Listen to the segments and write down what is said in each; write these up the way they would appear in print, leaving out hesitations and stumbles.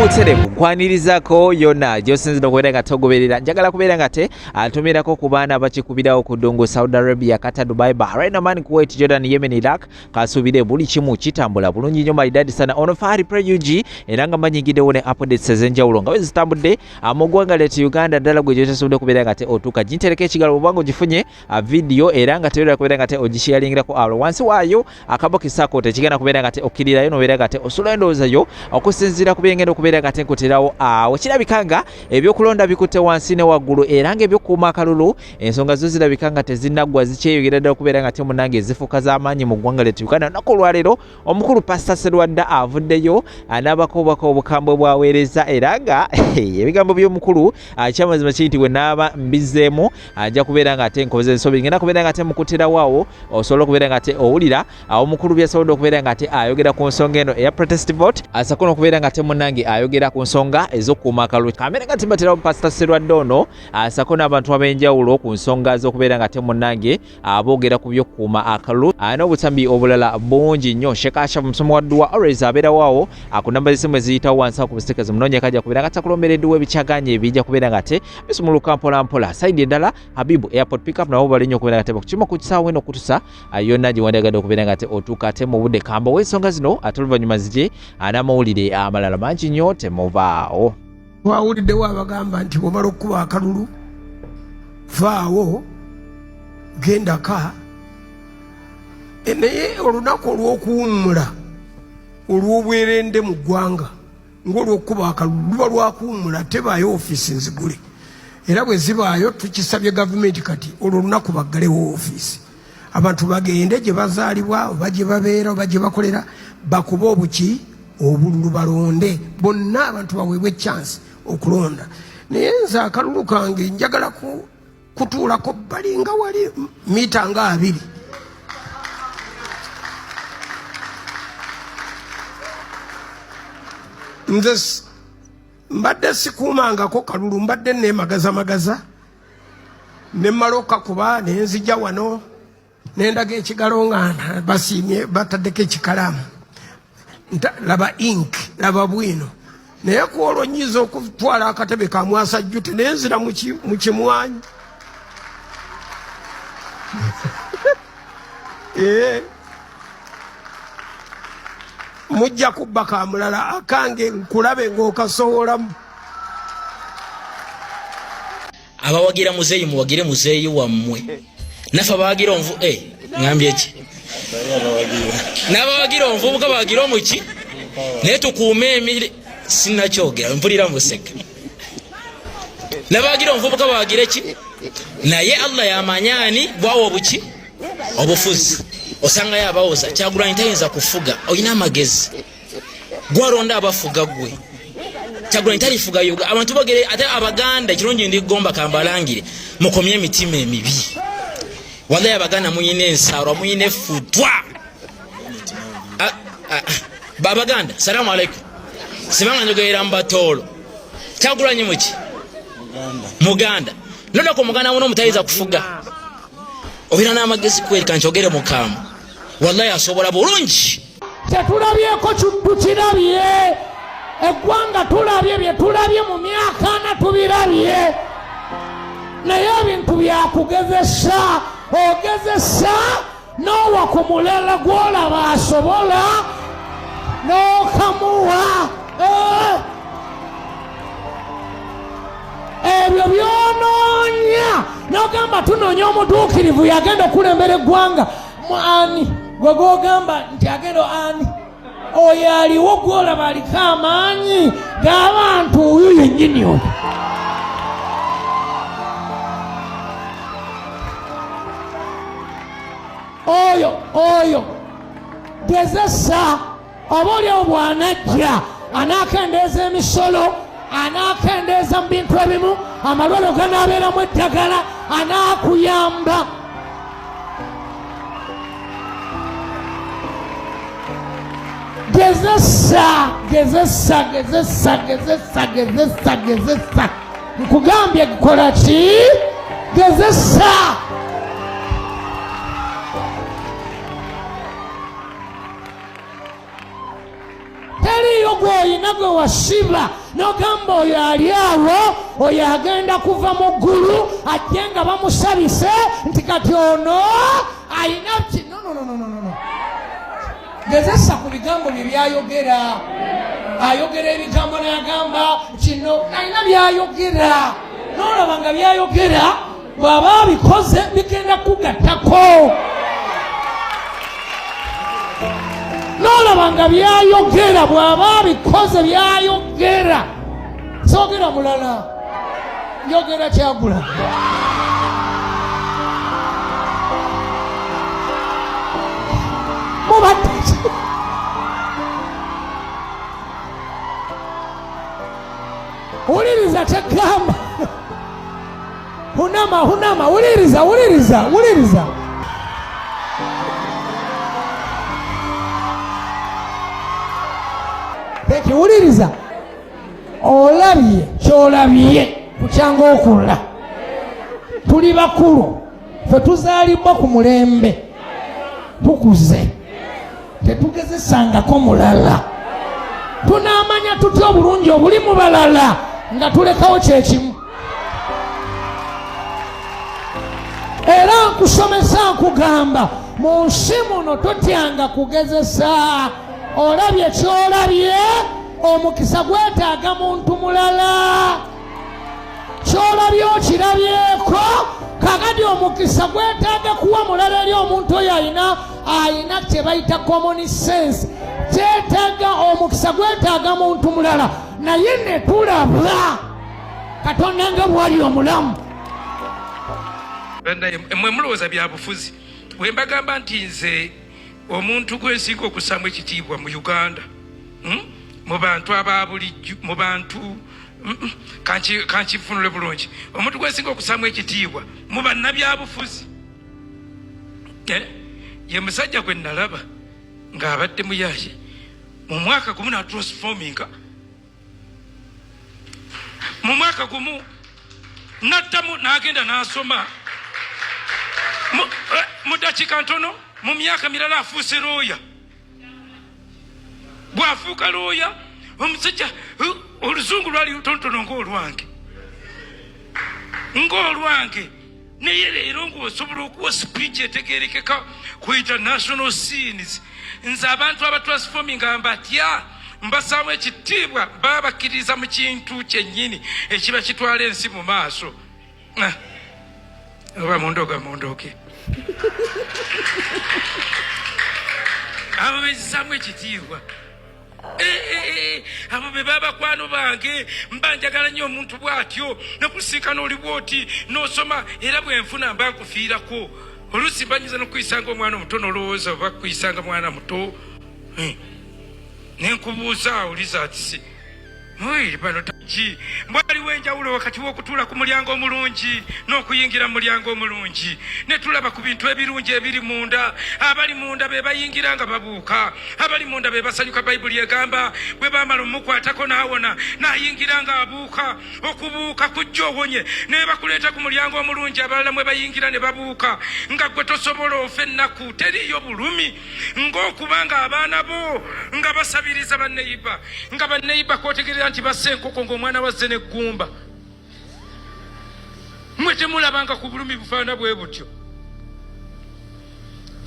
Uterevu kwanirizako yonna gyosinzira okubeera nga togoberera. Njagala kubeera nga te atumirako ku baana abakikubirawo ku ddungu Saudi Arabia, Qatar, Dubai, Bahrain, Oman, Kuwait, Jordan, Yemen, Iraq. Kasubire buli kimu kitambula bulungi nnyo maridadi sana ono Fahari Pre-UG era nga manyigiddewo ne updates ez'enjawulo nga wezitambudde mu ggwanga ly'etu Uganda ddala gwe gyotasobodde okubeera nga te otuuka gintereka ekigalo obanga ogifunye video era nga teyoera kubeera nga te ogisharingirako alo wansi waayo akaboki sako tekigenda kubeera nga te okkirirayo nobeera nga te osula endowoozayo okusinziira ku byengenda okubeera nga te nkuterawo awo kirabika nga ebyokulonda bikutte wansi ne waggulu era nga ebyokuuma akalulu ensonga zo zirabika nga tezinnaggwa zikyeyogera ddala okubeera nga te munnange ezifuuka z'amaanyi mu ggwanga ly'etu Uganda. Olunaku olwaleero omukulu Pastor Sserwadda avuddeyo n'abakoobako obukambwe bwaweereza era nga ebigambo by'omukulu kyamazima kiri nti bwe naaba mbizzeemu ajja kubeera nga ate nkoze ensobi ngenda kubeera nga ate mukuterawo awo osobola okubeera nga ate owulira omukulu byasobodde okubeera nga ate ayogera ku nsonga eno eya protest vote asakona okubeera nga ate munnange ayogera ku nsonga ez'okukuuma akalulu kamera nga timbaterawo Pastor Sserwadda ono asakona abantu ab'enjawulo ku nsonga z'okubeera nga ate munnange aboogera ku by'okukuuma akalulu n'obutambi obulala bungi nnyo. Shekasha musomo wa dduwa always abeerawo awo ku namba z'essimu eziyitawo wansi ku busitikazi munoonye kajja kubeera nga takulombereddwa ebikyaganye ebijja kubeera nga te bisumuluka mpolampola saidi endala Habibu Airport Pickup nabo bali nnyo okubeera nga te bakukima ku kisaawe eno okutusa yonna gye wandiyagadde okubeera nga te otuuka ate mu budde kamba w'ensonga zino ate oluvannyuma zijje n'amawulire amalala mangi nnyo temuvaawo. Twawuliddewo abagamba nti bw'omala okukuba akalulu vaawo gendaka naye olunaku olw'okuwummula olw'obwerende mu ggwanga ng'olw'okukuba akalulu luba lwakuwummula tebaayo ofiisi nzigule era bwe zibaayo tukisabye gavumenti kati olwo olunaku baggalewo ofiisi abantu bagende gye bazaalibwa oba gye babeera oba gye bakolera bakuba obuki obululu balonde bonna abantu baweebwa echansi okulonda. Naye nze akalulu kange njagala kutuulako balinga wali mita nga 2 nze mbadde sikuumangako kalulu mbadde neemagazamagaza ne mmala okakuba ne nzija wano nendaga ekigalo nga basiimye bataddeko ekikalaamu laba ink laba bwino naye ku olwo nyiza okutwala akatebe ka mwasajjute nenzira mu kimwanyi mujja kubba kamulala akange nkulabe ng'okasoholamu. Abawagira muzeeyi muwagire muzeeyi wammwe nafe abawagira onvu ngambye ki n'abawagira omuvubuka bawagira omuki naye tukuume emiri sinnakyogera mpulira museka n'abawagira omuvubuka bawagira ki naye Allah yamanyaani bwawo obuki obufuzi osangayo abawoza Kyagulanyi tayinza kufuga olina amagezi gwalonda abafuga gwe Kyagulanyi talifuga yoga abantu bagere ate Abaganda kirungi ndigomba kambalangire mukomye emitima emibi wallahi Abaganda muyine ensaro muyine futwa Babaganda salamu alaikum sibanga njogera mbatolo Kyagulanyi muki Muganda nona ko Muganda wono mutayiza kufuga obira n'amagezi kweri kanchogere mukamu wallahi asobola bulungi tetulabyeko tukirabye eggwanga tulabye bye tulabye mu myaka na tubirabye naye ebintu byakugezesa ogezesa n'owa ku mulala gw'olaba asobola n'okamuwa ebyo byonoonya n'ogamba tunoonya omutuukirivu yagenda okulembera eggwanga ani gwe gwogamba nti agenda ani oyo aliwo gwolaba aliko amaanyi g'abantu oyo yennyini oyo gezesa oba oliawo bw'anajja anaakendeeza emisolo anaakendeeza mu bintu ebimu amalwaliro ganaabeeramu eddagala anaakuyamba gezesa nkugambye kola ki gezesa teriyo gwoyina gwe wasiba n'ogamba oyo ali awo oyo agenda kuva mu ggulu ajje nga bamusabise nti kati ono ayina no. Gezesa ku bigambo bye byayogera. Ayogera ebigambo n'agamba kino ayina byayogera. N'olaba nga byayogera bw'aba bikoze bigenda kugattako. N'olaba nga byayogera bw'aba bikoze byayogera. Soogera mulala. Yogera Kyagula. Uliriza tegamba. Hunama, uliriza. Peki uliriza. Olabye, kyolabye kukyanga okula. Tuli bakulu. Fe tuzaalibwa ku mulembe. Tukuze. Tetugezesangako mulala. Tunaamanya tutya obulungi obuli mu balala nga tulekawo kyekimu. Era nkusomesa nkugamba mu nsi muno totyanga kugezesa. Olabye kyolabye omukisa gwetaaga muntu mulala. Kyolabye okirabyeko kakati omukisa gwetaaga kuwa mulala eri omuntu oyo ayina kye bayita common sense. Kyetaaga omukisa gwetaaga muntu mulala naye ne tulaba Katonda nga bwali omulamu. Mmwe mulowooza bya bufuzi bwe mbagamba nti nze omuntu gwensinga okusaamu ekitiibwa mu Uganda mu bantu ababulijjo mu bantu kankifunule bulungi omuntu gwensinga okusaamu ekitiibwa mu bannabyabufuzi ye musajja gwe nalaba ng'abadde muyaye mu mwaka gumu n'atransforminga mu mwaka gumu n'addamu n'agenda n'asoma mu dakiika ntono mu myaka mirala afuuse looya. Bw'afuuka looya omusajja oluzungu lwali lutonotono ng'olwange naye leero ng'osobola okuwa speech etegeerekeka ku international scenes. Nze abantu abatransforminga mbatya mbasaamu ekitiibwa baba bakkiriza mu kintu kyennyini ekiba kitwala ensi mu maaso. Oba mundoge abo bezisaamu ekitiibwa. Abo be babakwano bange mba njagala nnyo omuntu bw'atyo nokusinkana oli bw'oti n'osoma era bwenfuna mba nkufiirako. Oluusi mbanyiza n'okuyisanga omwana omuto n'olowooza oba kuyisanga mwana muto nenkubuuza awuliza ati si bano taki mbwaliwo enjawulo wakati w'okutuula ku mulyango omulungi n'okuyingira mu mulyango omulungi. Ne tulaba ku bintu ebirungi ebiri munda. Abali munda be bayingira nga babuuka. Abali munda be basanyuka. Bayibuli egamba bwe baamala omukwatako n'awona n'ayingira nga abuuka. Okubuuka kujja owonye ne bakuleeta ku mulyango omulungi abalala mwe bayingira ne babuuka nga gwe tosobola ofe ennaku. Teriyo bulumi ng'okubanga abaana bo nga basabiriza banneyiba nga banneyiba kwotegerera nti basse enkoko ng'omwana wazze n'eggumba. Mwe temulabanga ku bulumi bufaana bwe butyo.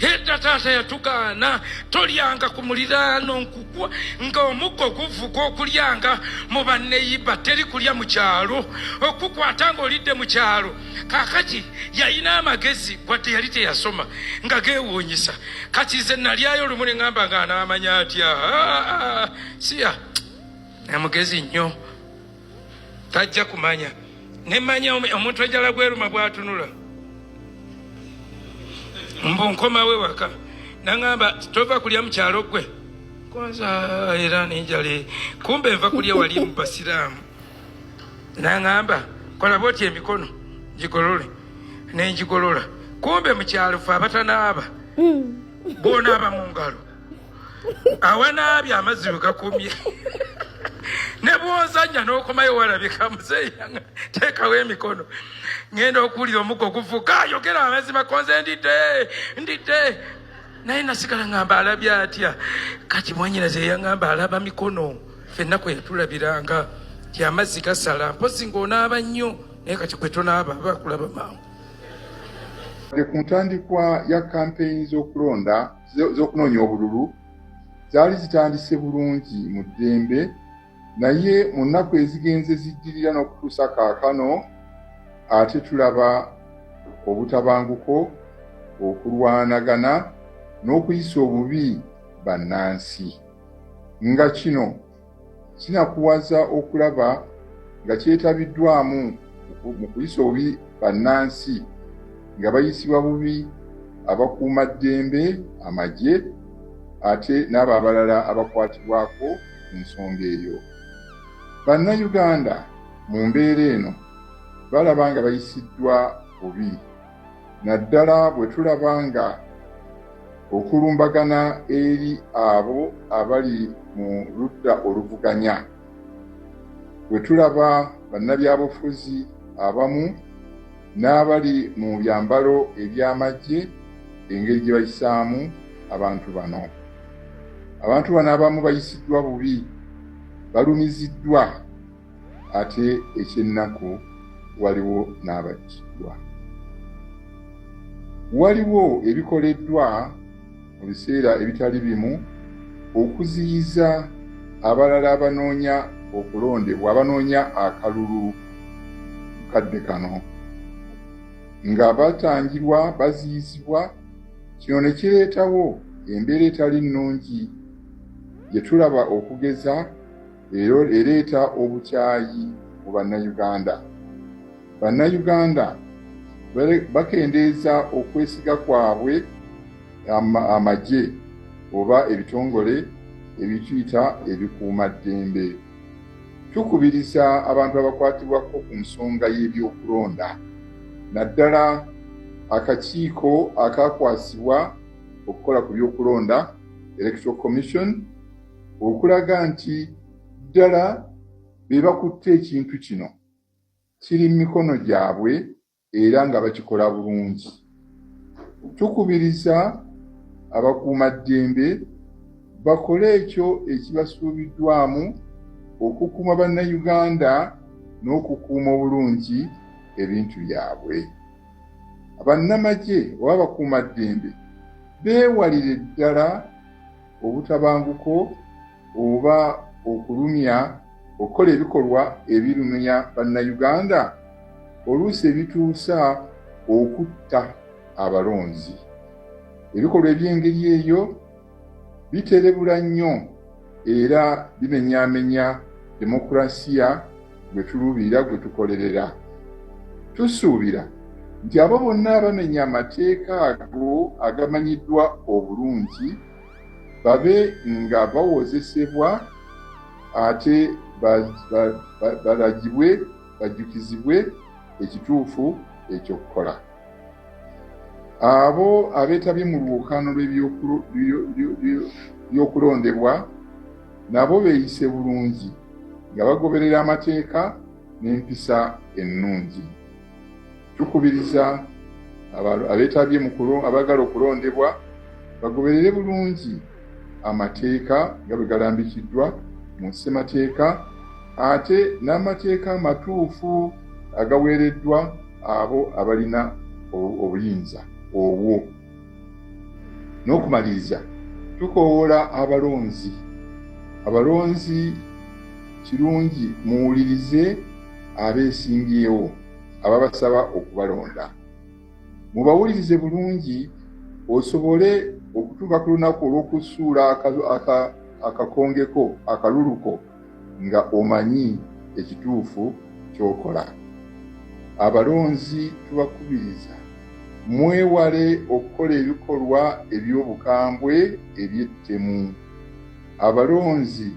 Edda taata yatugaana tolyanga ku muliraano nkukwa ng'omuggo guvuga okulyanga mu banneyiba. Teri kulya mu kyalo okukwata ng'olidde mu kyalo. Kaakati yalina amagezi wadde yali teyasoma nga geewuunyisa. Kati nze nalyayo olumu ne ŋŋamba nga anaamanya atya siya amugezi nnyo tajja kumanya. Ne mmanya omuntu enjala gweruma bw'atunula mbu nkomawe waka naŋŋamba tova kulya mu kyalo gwe kwanza era nenjale kumbe nva kulya wali mu basiraamu. Naŋŋamba kola bwoti emikono gigolole nenjigolola. Kumbe mu kyalo fe abatanaaba bw'onaaba mu ngalo awanaabye amazzi we gakumye ne bw'ozannya n'okomayo walabika muzeeyanga teekawo emikono. Ngenda okuwulira omuggo guvuga ayogera amazima konze ndidde naye nasigala ŋŋamba alabye atya. Kati mwanyinaze yaŋŋamba alaba mikono ffenna kwe yatulabiranga ti amazzi gasala mpozi ng'onaaba nnyo naye kati kwe tonaaba bakulaba mangu. Ku ntandikwa ya kampeyini z'okunoonya obululu zaali zitandise bulungi mu ddembe, naye mu nnaku ezigenze ziddirira n'okutuusa kaakano ate tulaba obutabanguko, okulwanagana n'okuyisa obubi bannansi. Nga kino kinakuwaza okulaba nga kyetabiddwamu mu kuyisa obubi bannansi nga bayisibwa bubi abakuumaddembe, amagye, ate n'abo abalala abakwatibwako ku nsonga eyo. Bannayuganda mu mbeera eno balaba nga bayisiddwa bubi, naddala bwe tulaba nga okulumbagana eri abo abali mu ludda oluvuganya, bwe tulaba bannabyabufuzi abamu n'abali mu byambalo eby'amagye engeri gye bayisaamu abantu bano. Abantu bano abamu bayisiddwa bubi, balumiziddwa, ate ekyennaku waliwo n'abaggiddwa. Waliwo ebikoleddwa mu biseera ebitali bimu okuziyiza abalala abanoonya okulondebwa, abanoonya akalulu kadde kano, nga batangirwa baziyizibwa. Kino ne kireetawo embeera etali nnungi gye tulaba okugeza ereeta obukyayi mu Bannayuganda. Bannayuganda bakendeeza okwesiga kwabwe amagye oba ebitongole ebituyita ebikuumaddembe. Tukubiriza abantu abakwatibwako ku nsonga y'ebyokulonda, naddala akakiiko akakwasibwa okukola ku byokulonda, Electoral Commission, okulaga nti ddala be bakutte ekintu kino kiri mu mikono gyabwe era nga bakikola bulungi. Tukubiriza abakuumaddembe bakole ekyo ekibasuubiddwamu okukuuma Bannayuganda n'okukuuma obulungi ebintu byabwe. Bannamagye oba abakuumaddembe beewalire ddala obutabanguko oba okulumya, okukola ebikolwa ebirumya Bannayuganda, oluusi ebituusa okutta abalonzi. Ebikolwa eby'engeri eyo biterebula nnyo era bimenyaamenya demokulasiya gwe tuluubirira, gwe tukolerera. Tusuubira nti abo bonna abamenya amateeka ago agamanyiddwa obulungi babe nga bawozesebwa ate balagibwe, bajjukizibwe ekituufu ekyokukola. Abo abeetabye mu lwokaano lw'ebyokulondebwa nabo beeyise bulungi nga bagoberera amateeka n'empisa ennungi. Tukubiriza abeetabye abagala okulondebwa bagoberere bulungi amateeka nga bwe galambikiddwa mu ssemateeka, ate n'amateeka amatuufu agaweereddwa abo abalina obuyinza obwo. N'okumaliriza, tukoowoola abalonzi kirungi muwulirize abeesingyewo ababasaba okubalonda. Mubawulirize bulungi osobole okutuuka ku lunaku olw'okusuula akakongeko, akaluluko, nga omanyi ekituufu ky'okola. Abalonzi tubakubiriza mwewale okukola ebikolwa eby'obukambwe eby'ettemu. Abalonzi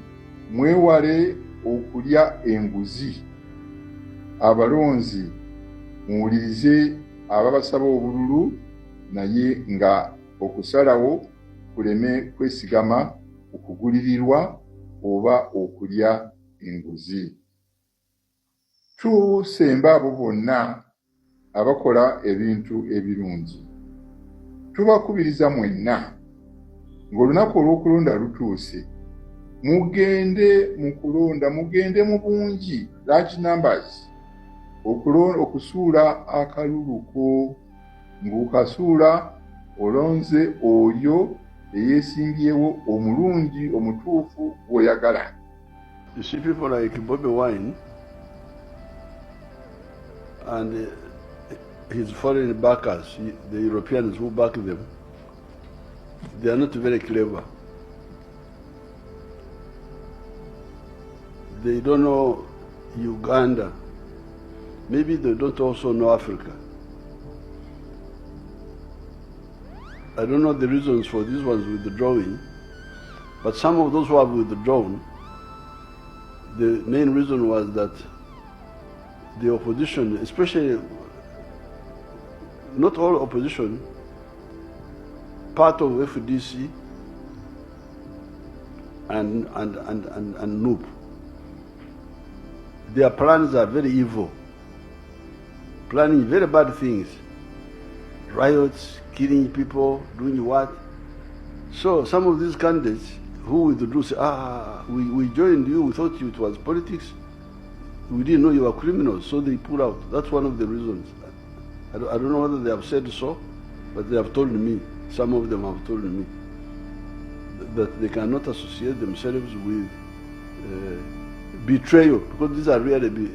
mwewale okulya enguzi. Abalonzi muwulirize ababasaba obululu, naye nga okusalawo kuleme kwesigama okugulirirwa oba okulya enguzi. Tusemba abo bonna abakola ebintu ebirungi. Tubakubiriza mwenna ng'olunaku olw'okulonda lutuuse, mugende mu kulonda, mugende mu bungi, large numbers, okusuula akalulu ko, ng'okasuula olonze oyo eyeesimbyewo omulungi omutuufu gw'oyagala. You see people like Bobby Wine and his foreign backers, the Europeans who back them, they are not very clever. They don't know Uganda. Maybe they don't also know Africa. I don't know the reasons for these ones withdrawing, but some of those who have withdrawn, the main reason was that the opposition, especially not all opposition, part of FDC and NUP, their plans are very evil, planning very bad things, riots, killing people, doing what. So some of these candidates who withdrew say, we joined you, we thought it was politics, we didn't know you were criminals, so they pulled out. That's one of the reasons. I don't know whether they have said so, but they have told me, some of them have told me, that they cannot associate themselves with betrayal, because these are really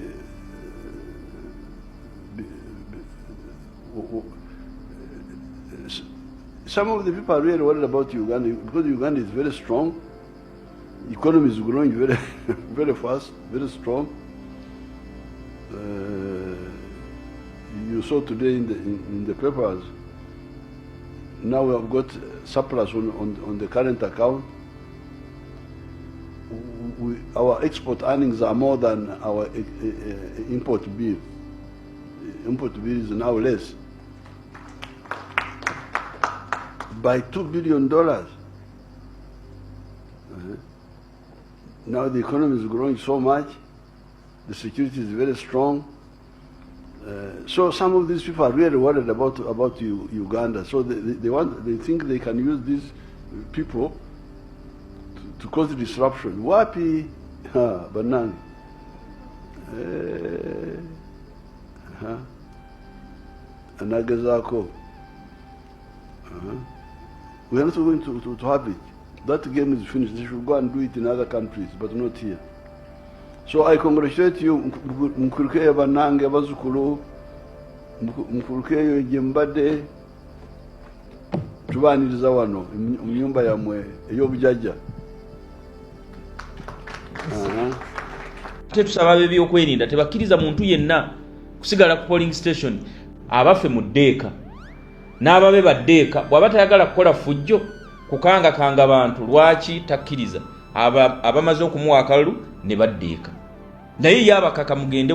some of the people are really worried about Uganda because Uganda is very strong. Economy is growing very, very fast, very strong. You saw today in the papers. Now we have got surplus on the current account. Our export earnings are more than our import bill. Import bill is now less by $2 billion. Now the economy is growing so much, the security is very strong. So some of these people are really worried about Uganda. So they think they can use these people to cause disruption. Wapi banana. Anagazako. We are not going to have it. That game is finished. They should go and do it in other countries, but not here. So I congratulate you, Mkurukeyo banange bazukulu, Mkurukeyo jembade, tubaniriza wano mnyumba yamwe ey'obujajja. Tetusaba b'ebyokwerinda tebakkiriza muntu yenna kusigala ku polling station abafe mu ddeeka n'ababe baddeeka bw'aba tayagala kukola fujjo kukangakanga bantu lwaki takkiriza abamaze okumuwa akalulu ne baddeeka naye yabakaka mugende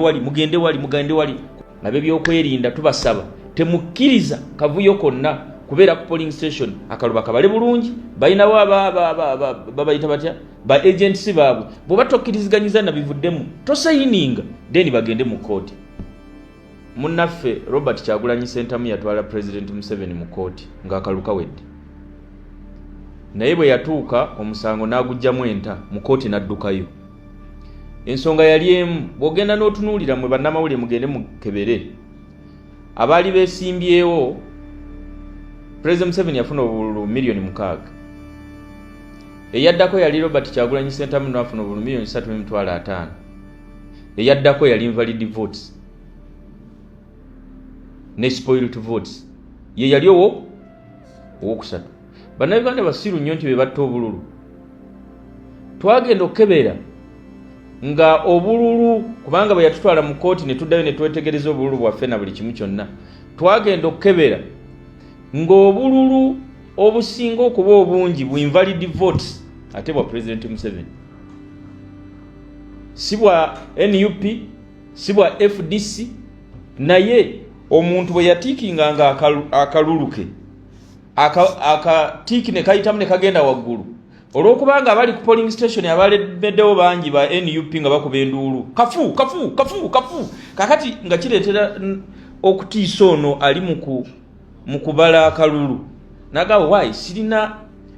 wali nabe byokwerinda tubasaba temukkiriza kavuyo konna kubeera ku polling station akaluba kabale bulungi balinawo babayita batya ba agency baabwe bw'oba tokkiriziganyiza na bivuddemu tosayininga then bagende mu kooti. Munnaffe Robert Kyagulanyi Ssentamu yatwala President Museveni mu kooti ng'akaluka wedde naye bwe yatuuka omusango n'agugjamu enta mu kooti n'addukayo. Ensonga yali emu, bw'ogenda n'otunuulira mwe bannamawulire mugende mukebere abaali beesimbyewo President Museveni yafuna obululu miliyoni 6. Eyaddako yali Robert Kyagulanyi Ssentamu n'afuna obululu miliyoni 3.5. Eyaddako yali invalid votes ne spoiled votes. Ye yali owokusatu. Bannayuganda basiru nnyo nti be batta obululu. Twagenda okukebera nga obululu kubanga bwe yatutwala mu kooti ne tuddayo ne twetegereza obululu bwaffe na buli kimu kyonna. Twagenda okukebera ng'obululu obusinga okuba obungi bu invalid votes ate bwa President Museveni. Si bwa NUP, si bwa FDC, naye omuntu bwe yatiikinganga akaluluke akatiiki ne kayitamu ne kagenda waggulu olw'okubanga abali ku polling station abalemeddewo bangi ba NUP nga bakuba enduulu kafu kakati nga kireetera okutiisa ono ali mu kubala akalulu nagamba wayi sirina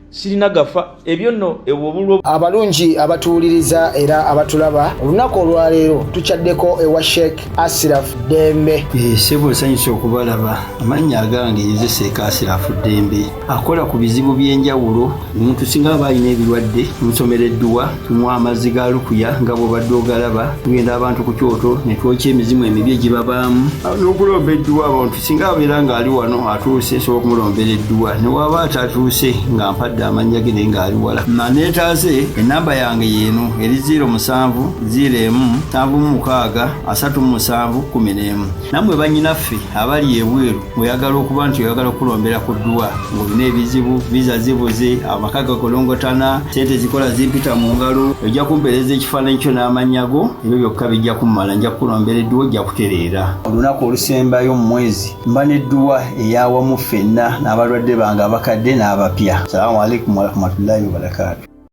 sirina gafa ebyo nno ebwo abalungi abatuwuliriza era abatulaba olunaku olwaleero tukyaddeko ewa Sheikh Ashraf Dembe. Sebo nsanyusa okubalaba. Amannya agange nze Sheikh Ashraf Dembe akola ku bizibu by'enjawulo. Omuntu singa aba alina ebirwadde musomereddwa tumuwa amazzi ga lukuya nga bw'obadde ogalaba tugenda abantu ku kyoto ne twokya emizimu emibi egibabaamu n'okulomba edduwa abantu singa abeera ng'ali wano atuuse sobola okumulombera edduwa ne waba atatuuse nga mpadde amannya ge naye ng'ali wala neetaase ennamba yange yeeno eri 0707763711 nammwe bannyinaffe abali ebweru oyagala okuba nti oyagala okulombera ku dduwa ng'olina ebizibu viza zibuze amaka gakolongotana sente zikola zimpita mu ngalo ojja kumpeereza ekifaananyi kyo n'amannya go ebyo byokka bijja kummala nja kukulombera edduwa ojja kutereera olunaku olusembayo mu mwezi mba n'edduwa eyawamu ffenna n'abalwadde bange abakadde n'abapya. Salaamu alaikum warahmatullahi wabarakatuh.